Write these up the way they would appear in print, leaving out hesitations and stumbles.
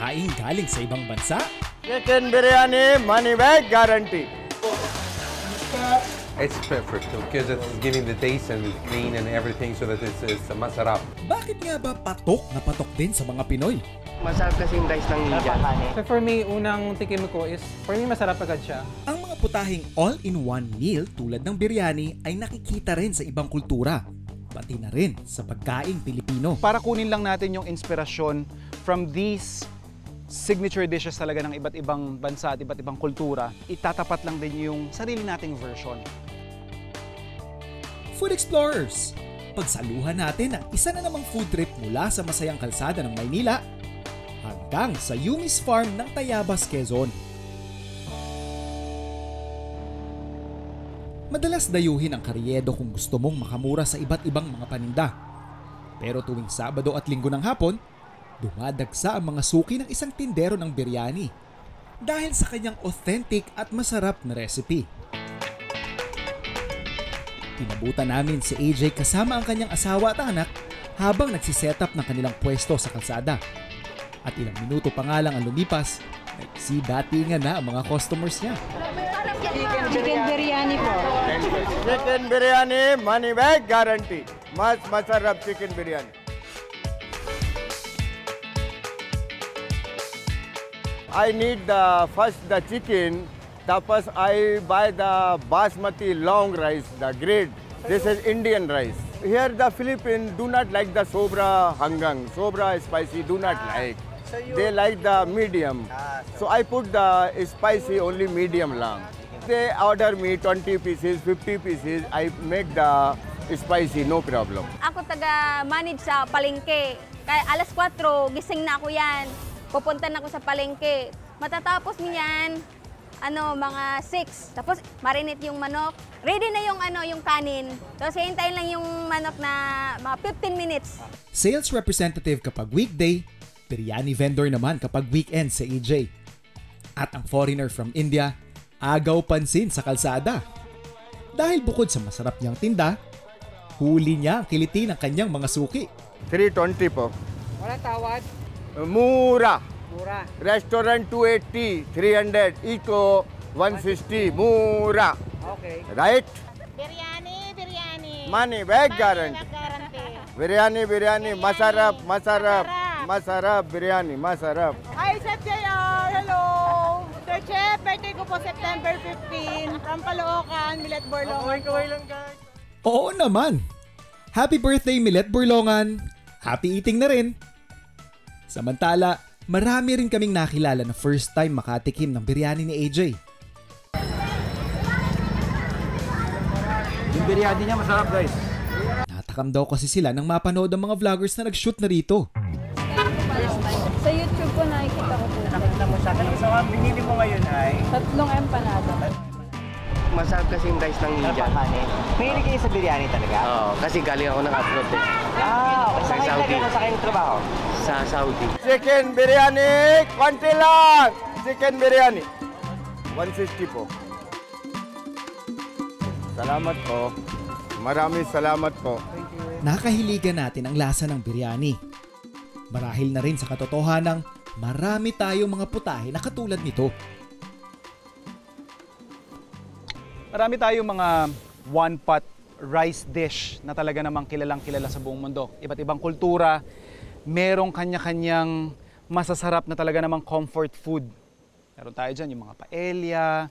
pagkain galing sa ibang bansa? Chicken biryani, money back guarantee. It's perfect because it's giving the taste and it's clean and everything so that it's masarap. Bakit nga ba patok na patok din sa mga Pinoy? Masarap kasi yung rice ng India. So for me, unang tikim ko is, for me masarap agad siya. Ang mga putahing all-in-one meal tulad ng biryani ay nakikita rin sa ibang kultura, pati na rin sa pagkaing Pilipino. Para kunin lang natin yung inspirasyon from these signature dishes talaga ng iba't ibang bansa at iba't ibang kultura, itatapat lang din yung sarili nating version. Food Explorers, pagsaluhan natin ang isa na namang food trip mula sa masayang kalsada ng Maynila hanggang sa Yumi's Farm ng Tayabas, Quezon. Madalas dayuhin ang Karyedo kung gusto mong makamura sa iba't ibang mga paninda. Pero tuwing Sabado at Linggo ng hapon, dumadagsa ang mga suki ng isang tindero ng biryani dahil sa kanyang authentic at masarap na recipe. Pinabutan namin si AJ kasama ang kanyang asawa at anak habang nagsiset up ng kanilang pwesto sa kalsada. At ilang minuto pa nga lang ang lumipas, nagsidatingan na ang mga customers niya. Chicken biryani po. Chicken biryani, money back guarantee. Mas masarap chicken biryani. I need first the chicken. Tapos I buy the basmati long rice, the grade. This is Indian rice. Here the Philippines do not like the sobra hanggang. Sobra spicy do not like. They like the medium. So I put the spicy only medium lang. They order me 20 pieces, 50 pieces. I make the spicy, no problem. Ako taga-manage sa palengke. Kaya alas 4, gising na ako yan. Pupunta na ako sa palengke. Matatapos niyan, mga 6. Tapos marinate yung manok. Ready na yung kanin. Tapos hintayin lang yung manok na mga 15 minutes. Sales representative kapag weekday, biryani vendor naman kapag weekend sa AJ. At ang foreigner from India, agaw pansin sa kalsada. Dahil bukod sa masarap niyang tinda, huli niya ang kiliti ng kanyang mga suki. 320 po. Wala tawad? Mura. Mura. Restaurant 280, 300. Eco 160. Mura. Okay. Right? Biryani. Money back guarantee. Biryani. Masarap. Biryani. Masarap. Hi, Chef JR. Hello. Sir Chef, birthday ko po September 15. From Caloocan, Millet Borlongan. Kaway lang guys. Oo naman! Happy birthday Millet Borlongan! Happy eating na rin! Samantala, marami rin kaming nakilala na first time makatikim ng biryani ni AJ. Yung biryani niya masarap, guys. Natakam daw kasi sila nang mapanood ang mga vloggers na nag-shoot na rito. Sa YouTube po nakikita ko po. Nakita mo sa akin. So ang binili mo ngayon ay? 3 empanada. Masarap kasi yung rice ng India. Mahilig kayo sa biryani talaga? Oo, kasi galing ako ng abroad eh. Okay. Saan kayo Saudi. sa kayong trabaho? Sa Saudi. Chicken biryani, konti lang! Chicken biryani. 160 po. Salamat po. Maraming salamat po. Nakahiligan natin ang lasa ng biryani. Marahil na rin sa katotohanang marami tayong mga putahe na katulad nito. Marami tayong mga one-pot rice dish na talaga namang kilalang-kilala sa buong mundo. Iba't ibang kultura, merong kanya-kanyang masasarap na talaga namang comfort food. Meron tayo dyan yung mga paella,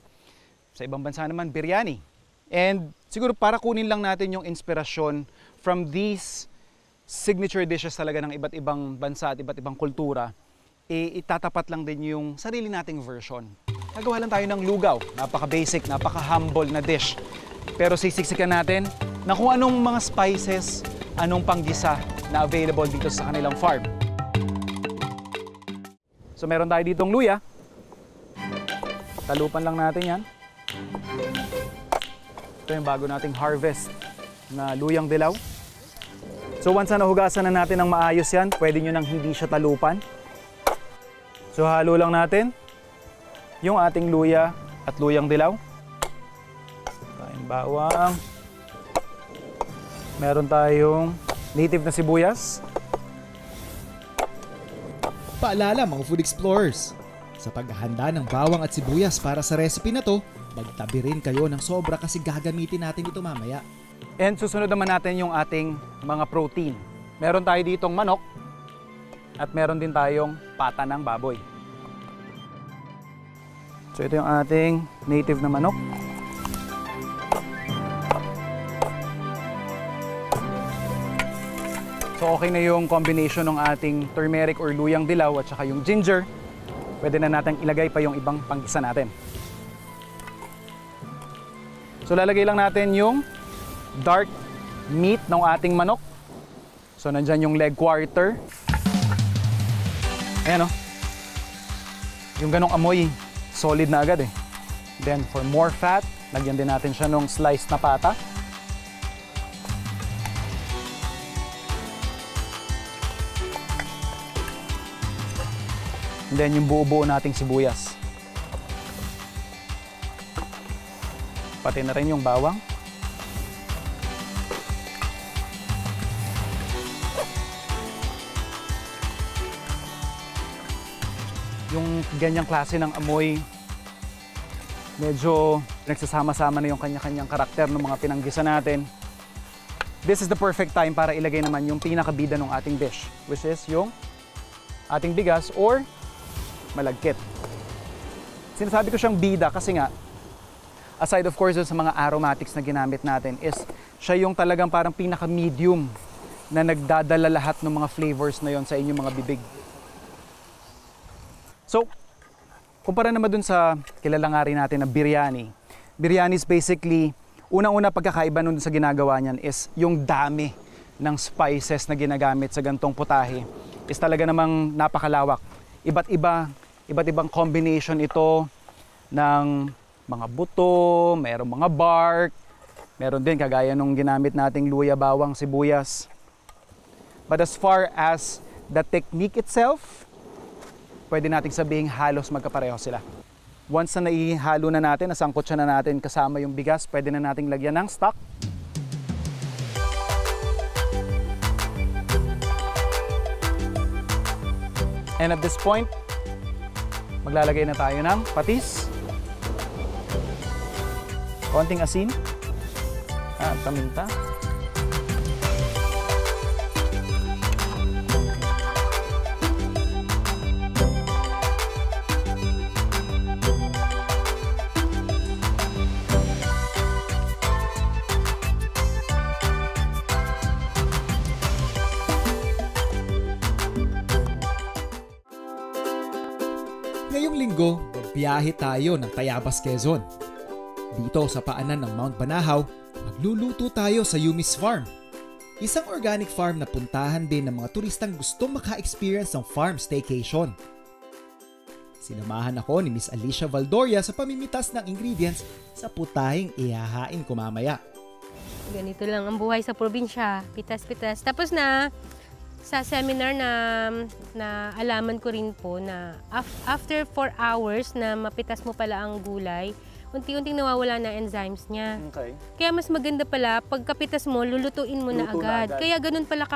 sa ibang bansa naman, biryani. And siguro para kunin lang natin yung inspirasyon from these signature dishes talaga ng iba't ibang bansa at iba't ibang kultura, itatapat lang din yung sarili nating version. Nagawa lang tayo ng lugaw. Napaka-basic, napaka-humble na dish. Pero sisiksikan natin na kung anong mga spices, anong panggisa na available dito sa kanilang farm. So meron tayo ditong luya. Talupan lang natin yan. Ito yung bago nating harvest na luyang dilaw. So once na nahugasan na natin ng maayos yan, pwede nyo nang hindi siya talupan. So halo lang natin yung ating luya at luyang dilaw. Tayong bawang. Meron tayong native na sibuyas. Paalala mga food explorers, sa paghahanda ng bawang at sibuyas para sa recipe na to, magtabi rin kayo ng sobra kasi gagamitin natin ito mamaya. And susunod naman natin yung ating mga protein. Meron tayo ditong manok at meron din tayong pata ng baboy. So ito yung ating native na manok. So okay na yung combination ng ating turmeric or luyang dilaw at saka yung ginger. Pwede na natin ilagay pa yung ibang panggisa natin. So lalagay lang natin yung dark meat ng ating manok. So nandyan yung leg quarter. Ayan o. Yung ganong amoy, solid na agad eh. Then for more fat, lagyan din natin siya ng sliced na pata. And then yung buo-buo nating sibuyas. Pati na rin yung bawang. Yung ganyang klase ng amoy, medyo nagsasama-sama na yung kanya-kanyang karakter ng mga pinanggisa natin. This is the perfect time para ilagay naman yung pinakabida ng ating dish, which is yung ating bigas or malagkit. Sinasabi ko siyang bida kasi nga, aside of course sa mga aromatics na ginamit natin, is siya yung talagang parang pinaka-medium na nagdadala lahat ng mga flavors na yon sa inyong mga bibig. So, kumpara naman dun sa kilala nga rin natin na biryani. Biryani is basically, unang-una pagkakaiba nun sa ginagawa niyan is yung dami ng spices na ginagamit sa gantong putahe is talaga namang napakalawak. Iba't ibang combination ito ng mga buto, mayroong mga bark, meron din kagaya nung ginamit nating luya, bawang, sibuyas. But as far as the technique itself, pwede nating sabihing halos magkapareho sila. Once na naihalo na natin, nasangkot siya na natin kasama yung bigas, pwede na nating lagyan ng stock. And at this point, maglalagay na tayo ng patis, konting asin, at paminta. Ngayong linggo, biyahe tayo ng Tayabas, Quezon. Dito sa paanan ng Mount Banahaw, magluluto tayo sa Yumis Farm. Isang organic farm na puntahan din ng mga turistang gustong maka-experience ng farm staycation. Sinamahan ako ni Miss Alicia Valdoria sa pamimitas ng ingredients sa putahing ihahain ko mamaya. Ganito lang ang buhay sa probinsya, pitas-pitas. Tapos sa seminar na alaman ko rin po na after 4 hours na mapitas mo pala ang gulay, unti-unting nawawala na enzymes niya. Okay. Kaya mas maganda pala, pagkapitas mo, lulutuin mo na agad. Kaya ganun pala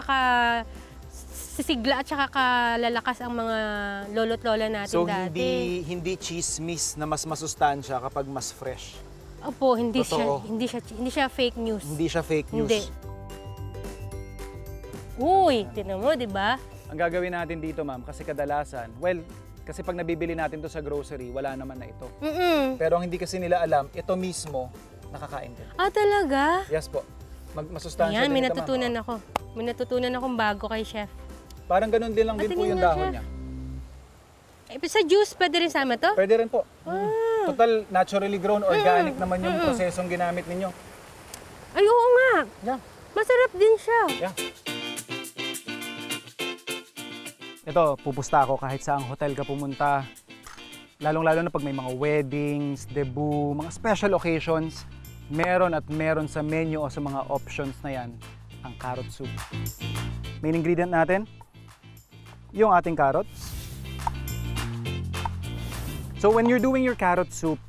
sisigla at saka kalalakas ang mga lolo't lola natin dati. So hindi chismis na mas masustansya kapag mas fresh. Opo, hindi siya fake news. Hindi siya fake news. Hindi. Uy, tinan mo, di ba? Ang gagawin natin dito, ma'am, kasi kadalasan, kasi pag nabibili natin to sa grocery, wala naman na ito. Pero ang hindi kasi nila alam, ito mismo, nakakain din. Ah, talaga? Yes po. Masustansya Ayan, din may ito, natutunan ma'am. ako. May natutunan akong bago kay chef. Parang ganun din lang din po yung dahon niya. Sa juice, pwede rin sama to? Pwede rin po. Total, naturally grown, organic naman yung prosesong ginamit ninyo. Ay, oo nga. Yeah. Masarap din siya. Yeah. Ito, pupusta ako kahit saang hotel ka pumunta. Lalong-lalo na pag may mga weddings, debut, mga special occasions, meron sa menu o sa mga options na yan, ang carrot soup. Main ingredient natin, yung ating carrots. So when you're doing your carrot soup,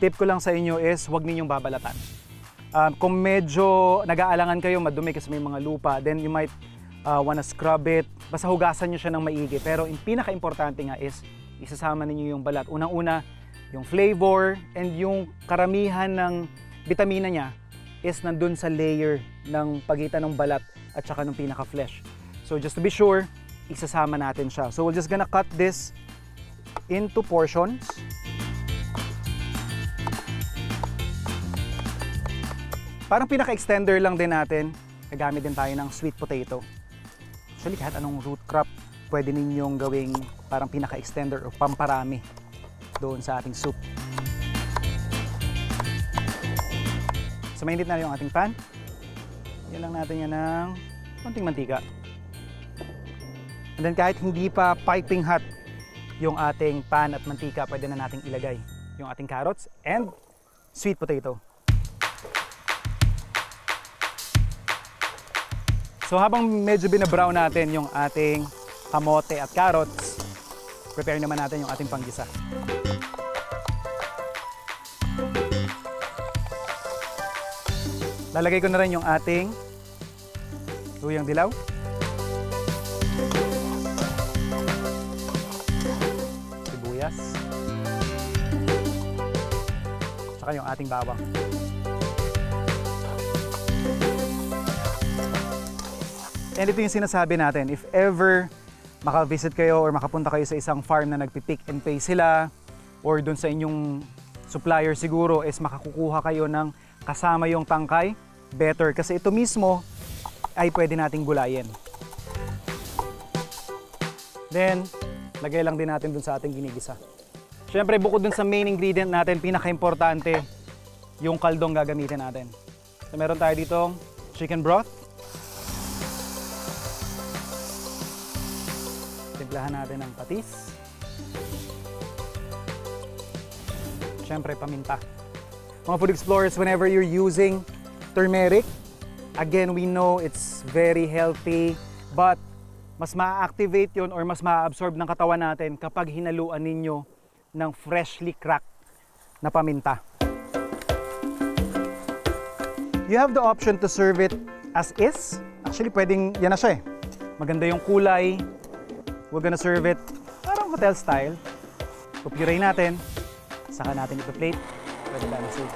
tip ko lang sa inyo is huwag ninyong babalatan. Kung medyo nag-aalangan kayo, madumi kasi may mga lupa, then you might wanna scrub it, basta hugasan nyo siya ng maigi. Pero yung pinaka-importante nga is, isasama ninyo yung balat. Unang-una, yung flavor and yung karamihan ng vitamina niya is nandun sa layer ng pagitan ng balat at saka ng pinaka-flesh. So just to be sure, isasama natin siya. So we're just gonna cut this into portions. Parang pinaka-extender lang din natin, nagamit din tayo ng sweet potato. Actually, kahit anong root crop, pwede ninyong gawing parang pinaka-extender o pamparami doon sa ating soup. So, mainit na yung ating pan. Yan lang natin yan ng konting mantika. And then kahit hindi pa piping hot yung ating pan at mantika, pwede na nating ilagay yung ating carrots and sweet potato. So habang medyo binabrown natin yung ating kamote at carrots, prepare naman natin yung ating panggisa. Lalagay ko na rin yung ating luyang dilaw. Sibuyas. Tsaka yung ating bawang. And ito yung sinasabi natin, if ever maka-visit kayo or makapunta kayo sa isang farm na nagpipick and pay sila or dun sa inyong supplier siguro is makakukuha kayo ng kasama yung tangkay, better. Kasi ito mismo ay pwede nating gulayin. Then, lagay lang din natin dun sa ating ginigisa. Siyempre, bukod dun sa main ingredient natin, pinaka-importante, yung kaldong gagamitin natin. So, meron tayo ditong chicken broth. Timplahan natin ng patis. Siyempre, paminta. Mga food explorers, whenever you're using turmeric, again, we know it's very healthy, but mas ma-activate yun or mas ma-absorb ng katawan natin kapag hinaluan ninyo ng freshly cracked na paminta. You have the option to serve it as is. Actually, pwedeng yan na siya eh. Maganda yung kulay. We're gonna serve it parang hotel style. Pupuree natin. Saka natin ipa-plate. Pwede ba na serve.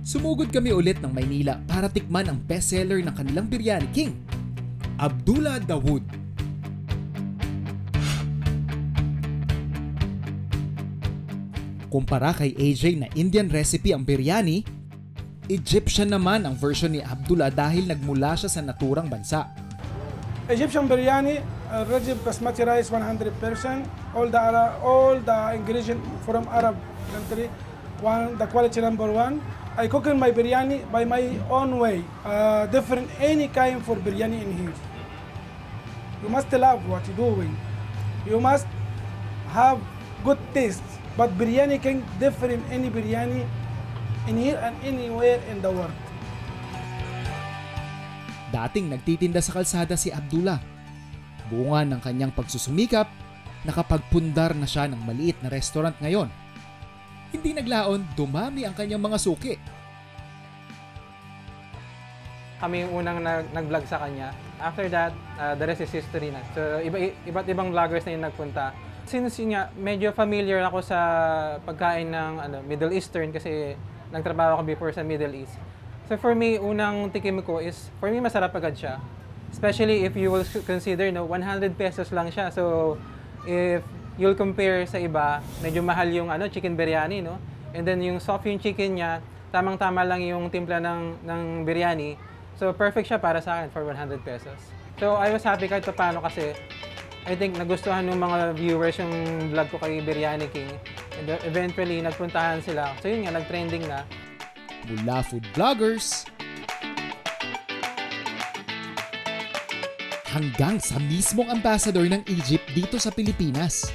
Sumugod kami ulit ng Maynila para tikman ang bestseller ng kanilang Biryani King, Abdullah Dawood. Kumpara kay AJ na Indian recipe ang biryani, Egyptian naman ang version ni Abdullah dahil nagmula siya sa naturang bansa. Egyptian biryani, Rajib basmati rice 100%, all the ingredients from Arab country, the quality number one. I cook in my biryani by my own way, different any kind for biryani in here. You must love what you're doing. You must have good taste. But Biryani King different any biryani in here and anywhere in the world. Dating nagtitinda sa kalsada si Abdullah. Bunga ng kanyang pagsusumikap, nakapagpundar na siya ng maliit na restaurant ngayon. Hindi naglaon, dumami ang kanyang mga suki. Kami yung unang nag-vlog sa kanya. After that, the rest is history na. So, iba't ibang vloggers na yung nagpunta. Since yun nga, medyo familiar ako sa pagkain ng Middle Eastern kasi nagtrabaho ako before sa Middle East. So for me, unang tikim ko is, for me masarap agad siya. Especially if you will consider, 100 pesos lang siya. So if you'll compare sa iba, medyo mahal yung chicken biryani, no? And then yung soft yung chicken niya, tamang-tama lang yung timpla ng biryani. So perfect siya para sa akin for 100 pesos. So I was happy kahit paano kasi I think nagustuhan ng mga viewers yung vlog ko kay Biryani King. And eventually, nagpuntahan sila. So yun nga, nag-trending na. Mula food vloggers, hanggang sa mismong ambassador ng Egypt dito sa Pilipinas.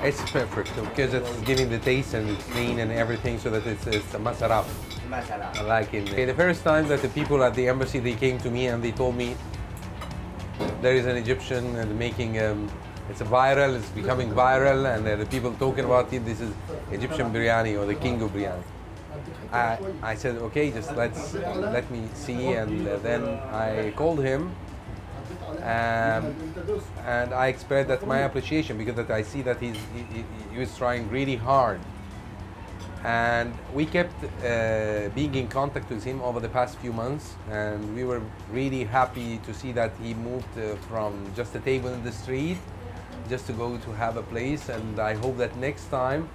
It's perfect because it's giving the taste and it's clean and everything so that it's masarap. I like it. Okay, the first time that the people at the embassy, they came to me and they told me, there is an Egyptian making, it's becoming viral, and the people talking about it. This is Egyptian biryani, or the king of biryani. I said, okay, just let me see, and then I called him, and I expressed that my appreciation, because that I see that he was trying really hard. And we kept being in contact with him over the past few months, and we were really happy to see that he moved from just a table in the street just to go to have a place. And I hope that next time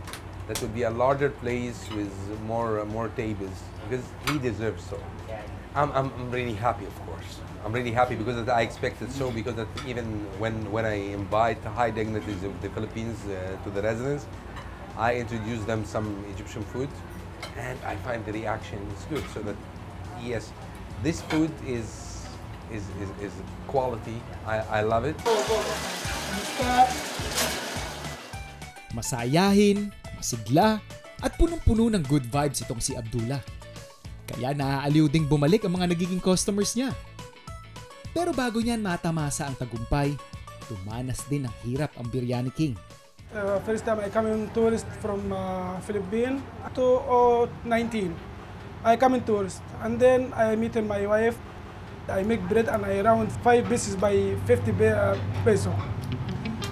that will be a larger place with more tables, because he deserves so. I'm really happy, of course. I'm really happy because I expected so, because that even when I invite high dignitaries of the Philippines to the residence, I introduce them some Egyptian food, and I find the reaction is good. So that yes, this food is quality. I love it. Masayahin, masigla, at punong-puno ng good vibes itong si Abdullah. Kaya naaaliw ding bumalik ang mga nagiging customers niya. Pero bago niyan matamasa ang tagumpay, tumanas din ng hirap ang Biryani King. First time I come in tourist from Philippines, 2019. I come in tourist, and then I meet my wife. I make bread and I round 5 pieces by 50 peso.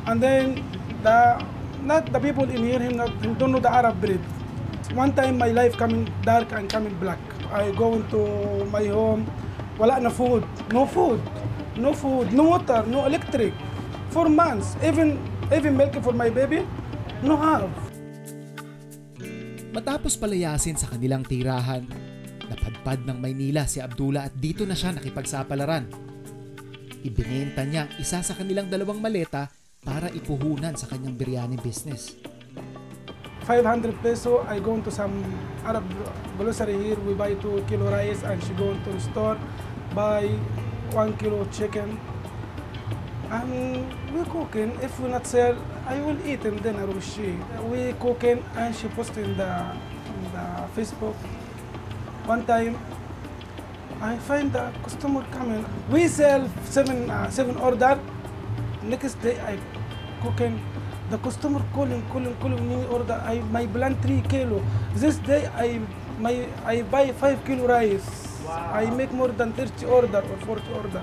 And then not the people in here don't know the Arab bread. One time my life coming dark and coming black. I go into my home, wala na food, no water, no electric. 4 months, even milk for my baby, no have. Matapos palayasin sa kanilang tirahan, napadpad ng Maynila si Abdullah at dito na siya nakipagsapalaran. Ibinenta niya ang isa sa kanilang 2 maleta para ipuhunan sa kanyang biryani business. 500 peso, I go into some Arab grocery here, we buy 2 kilo rice, and she go into the store, buy 1 kilo chicken. And we cooking. If we not sell, I will eat, and then I will share. We cooking, and she post in the Facebook. One time, I find the customer coming. We sell 7 order. Next day, I cooking. The customer calling me order. My plan 3 kilo. This day, I buy 5 kilo rice. Wow. I make more than 30 order or 40 order.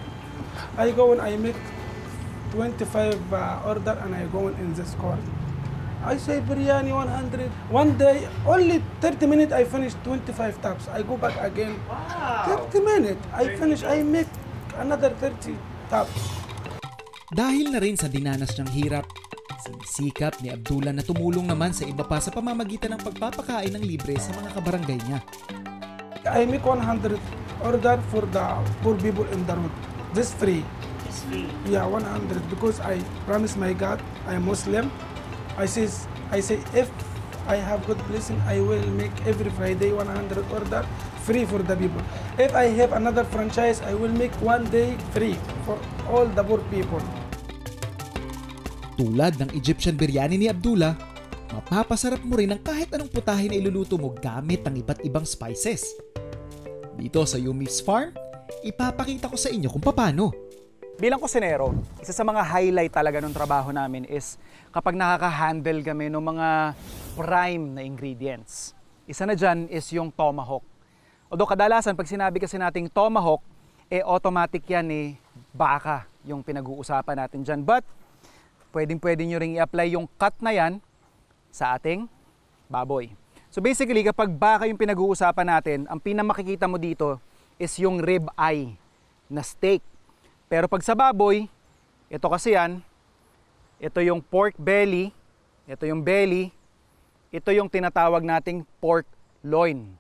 I go and I make 25 order, and I go in this court. I say biryani 100. One day, only 30 minutes, I finish 25 taps. I go back again. Wow. 30 minutes, I finish, I make another 30 taps. Dahil na rin sa dinanas niyang hirap, sinisikap ni Abdullah na tumulong naman sa iba pa sa pamamagitan ng pagpapakain ng libre sa mga kabarangay niya. I make 100 order for the poor people in the road. This free. Yeah, 100, because I promise my God, I am Muslim. I say if I have good blessing, I will make every Friday 100 order free for the people. If I have another franchise, I will make 1 day free for all the poor people. Tulad ng Egyptian biryani ni Abdullah, mapapasarap mo rin ang kahit anong putahe na iluluto mo gamit ang iba't ibang spices. Dito sa Yumi's Farm, ipapakita ko sa inyo kung paano. Bilang kusinero, isa sa mga highlight talaga ng trabaho namin is kapag nakaka-handle kami ng mga prime na ingredients. Isa na dyan is yung tomahawk. Although kadalasan pag sinabi kasi nating tomahawk, automatic yan baka yung pinag-uusapan natin dyan. But pwede nyo ring i-apply yung cut na yan sa ating baboy. So basically kapag baka yung pinag-uusapan natin, ang pinamakikita mo dito is yung rib eye na steak. Pero pag sa baboy, ito kasi yan, ito yung pork belly, ito yung belly, ito yung tinatawag nating pork loin.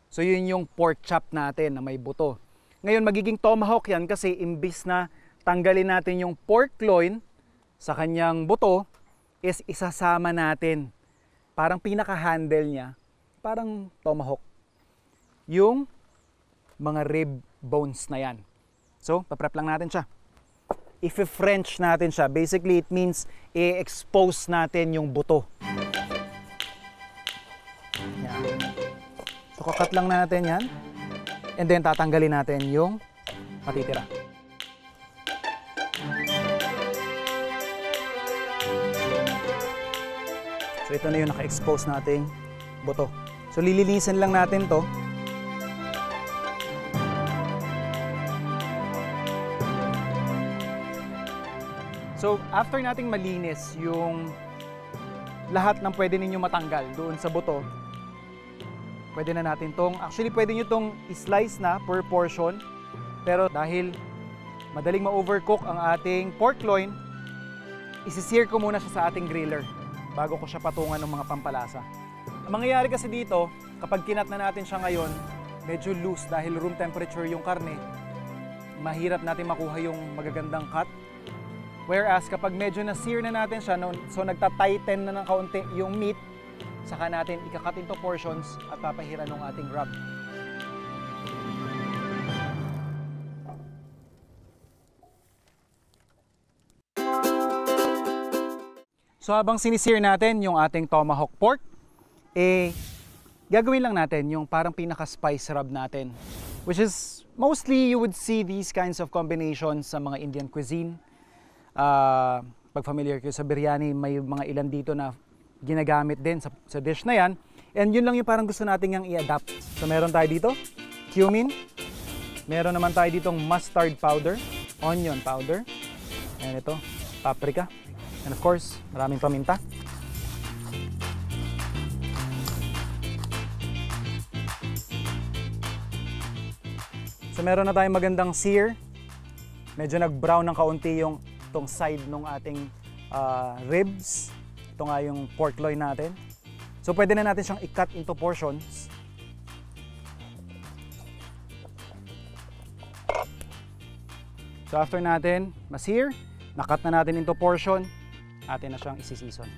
So yun yung pork chop natin na may buto. Ngayon magiging tomahawk yan kasi imbis na tanggalin natin yung pork loin sa kanyang buto, is isasama natin. Parang pinaka-handle niya, parang tomahawk. Yung mga rib bones na yan. So, paprep lang natin siya. I-French natin siya. Basically, it means i-expose natin yung buto. Yan. So, kakat lang natin yan. And then, tatanggalin natin yung matitira. So ito na yung naka-expose nating buto. So lilinisin lang natin to. So after nating malinis yung lahat ng pwede ninyo matanggal doon sa buto, pwede na natin tong, actually pwede nyo tong i-slice na per portion, pero dahil madaling ma-overcook ang ating pork loin, isi-sear ko muna siya sa ating griller bago ko siya patungan ng mga pampalasa. Ang mangyayari kasi dito, kapag kinat na natin siya ngayon, medyo loose dahil room temperature yung karne, mahirap natin makuha yung magagandang cut. Whereas kapag medyo na-sear na natin siya, so nagta-tighten na ng kaunti yung meat, saka natin ika-cut into portions at papahiran ng ating rub. So habang sinisir natin yung ating tomahawk pork, gagawin lang natin yung parang pinaka-spice rub natin. Which is, mostly you would see these kinds of combinations sa mga Indian cuisine. Pag familiar kayo sa biryani, may mga ilan dito na ginagamit din sa dish na yan. And yun lang yung parang gusto natin yung i-adapt. So meron tayo dito, cumin. Meron naman tayo ditong mustard powder, onion powder. And ito, paprika. And of course, maraming paminta. So meron na tayong magandang sear. Medyo nag-brown ng kaunti yung itong side ng ating ribs. Ito nga yung pork loin natin. So pwede na natin siyang i-cut into portions. So after natin ma-sear, na-cut na natin into portion, atin na siyang isi-season.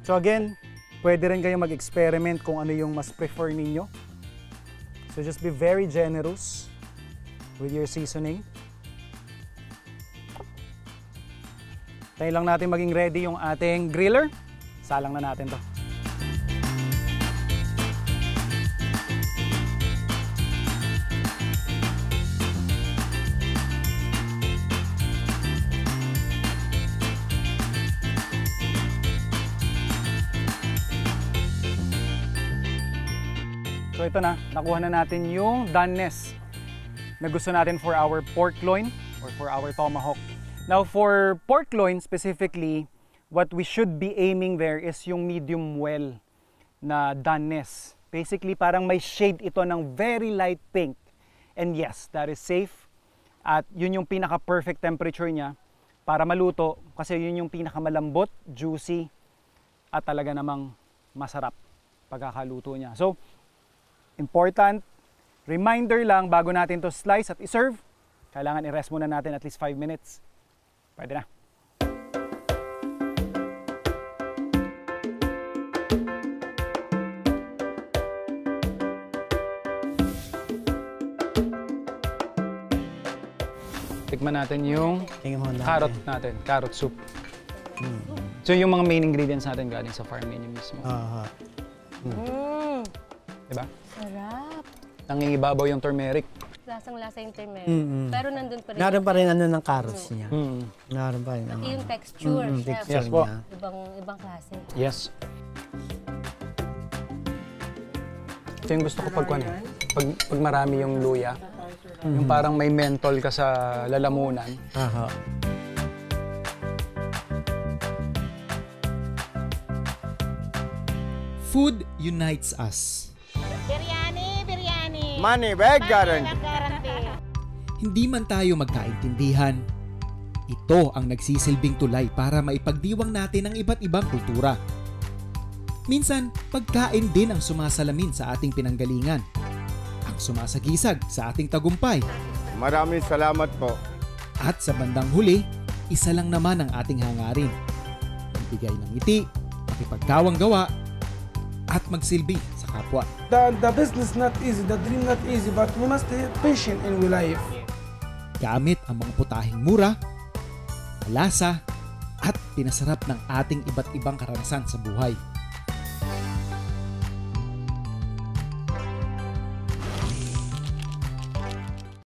So again, pwede rin kayong mag-experiment kung ano yung mas prefer ninyo. So just be very generous with your seasoning. Tayo lang natin maging ready yung ating griller. Salang na natin to. So ito na, nakuha na natin yung doneness na gusto natin for our pork loin or for our tomahawk. Now for pork loin specifically, what we should be aiming there is yung medium well na doneness. Basically parang may shade ito ng very light pink. And yes, that is safe. At yun yung pinaka-perfect temperature niya para maluto kasi yun yung pinaka-malambot, juicy at talaga namang masarap pagkakaluto niya. So, important reminder lang bago natin to slice at i-serve, kailangan i-rest muna natin at least 5 minutes. Pwede na. Tikman natin yung carrot natin, carrot soup. So yung mga main ingredients natin galing sa farm menu mismo. Diba? Sarap. Nangingibabaw yung turmeric. Lasang-lasa yung turmeric. Pero nandun pa rin. Naroon pa rin ano ng carrots niya. Naroon pa rin. Pati yung texture, chef. Yes po. Ibang klase. Yes. Ito yung gusto ko pag marami yung luya. Yung parang may mentol ka sa lalamunan. Food unites us. Biryani. Money back guarantee. Hindi man tayo magkaintindihan, ito ang nagsisilbing tulay para maipagdiwang natin ang iba't ibang kultura. Minsan, pagkain din ang sumasalamin sa ating pinanggalingan, ang sumasagisag sa ating tagumpay. Maraming salamat po. At sa bandang huli, isa lang naman ang ating hangarin. Magbigay ng ngiti, makipagkawang gawa, at magsilbi sa kapwa. The business not easy, the dream not easy, but we must be patient in life. Gamit ang mga putahing mura, malasa, at pinasarap ng ating iba't ibang karanasan sa buhay.